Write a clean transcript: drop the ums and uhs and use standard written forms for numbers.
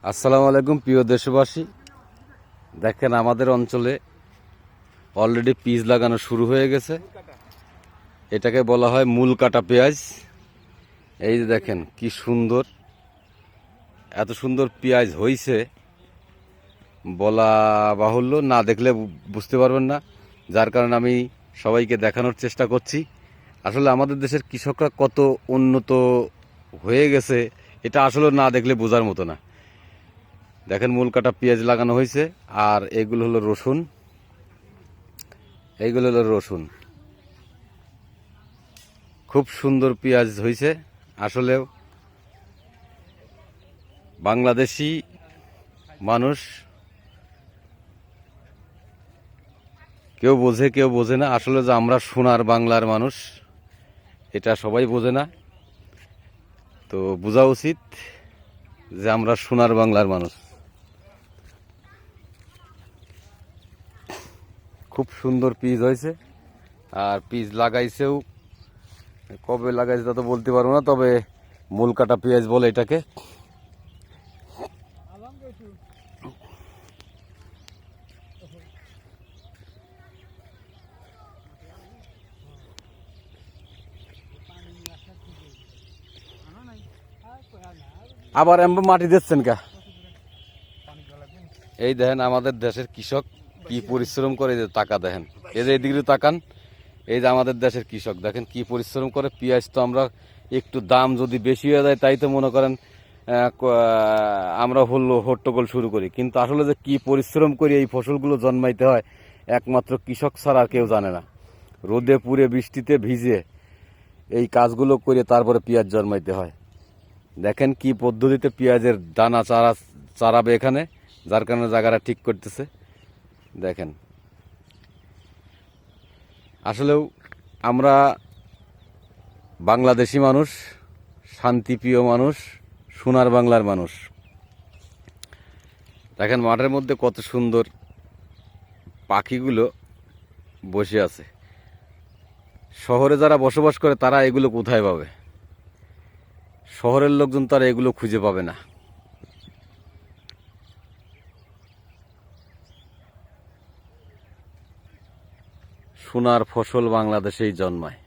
আসসালামু আলাইকুম প্রিয় দেশবাসী। দেখেন আমাদের অঞ্চলে অলরেডি পিচ লাগানো শুরু হয়ে গেছে। এটাকে বলা হয় মূল কাটা পেঁয়াজ। এই যে দেখেন কি সুন্দর, এত সুন্দর পেঁয়াজ হইছে বলা বাহুল্য, না দেখলে বুঝতে পারবেন না। যার কারণে আমি সবাইকে দেখানোর চেষ্টা করছি আসলে আমাদের দেশের কৃষকরা কত উন্নত হয়ে গেছে, এটা আসলে না দেখলে বোঝার মতো না। দেখেন মূল কাটা পেঁয়াজ লাগানো হয়েছে, আর এগুলো হলো রসুন। এইগুলো হলো রসুন, খুব সুন্দর পেঁয়াজ হয়েছে। আসলে বাংলাদেশি মানুষ কেউ বোঝে কেউ বোঝে না। আসলে যে আমরা সোনার বাংলার মানুষ এটা সবাই বোঝে না, তো বোঝা উচিত যে আমরা সোনার বাংলার মানুষ। খুব সুন্দর পিচ হয়েছে, আর পিচ লাগাইছেও, কবে লাগাইছে তা তো বলতে পারবো না, তবে মূল কাটা পেঁয়াজ বলে এটাকে। আবার এমন মাটি দিচ্ছেন কা? এই দেখেন আমাদের দেশের কৃষক কি পরিশ্রম করে, যে টাকা দেখেন, এই যে এদিকে তাকান, এই যে আমাদের দেশের কৃষক দেখেন কি পরিশ্রম করে। পেঁয়াজ তো আমরা একটু দাম যদি বেশি হয়ে যায় তাই তো মনে করেন আমরা হট্টগোল শুরু করি, কিন্তু আসলে যে কি পরিশ্রম করে এই ফসলগুলো জন্মাইতে হয় একমাত্র কৃষক ছাড়া আর কেউ জানে না। রোদে পুড়ে বৃষ্টিতে ভিজে এই কাজগুলো করে তারপরে পেঁয়াজ জন্মাইতে হয়। দেখেন কি পদ্ধতিতে পেঁয়াজের দানা চারাবে এখানে, যার কারণে জায়গাটা ঠিক করতেছে। দেখেন আসলেও আমরা বাংলাদেশি মানুষ, শান্তিপ্রিয় মানুষ, সোনার বাংলার মানুষ। দেখেন মাঠের মধ্যে কত সুন্দর পাখিগুলো বসে আছে। শহরে যারা বসবাস করে তারা এগুলো কোথায় পাবে? শহরের লোকজন তারা এগুলো খুঁজে পাবে না। সোনার ফসল বাংলাদেশেই জন্মায়।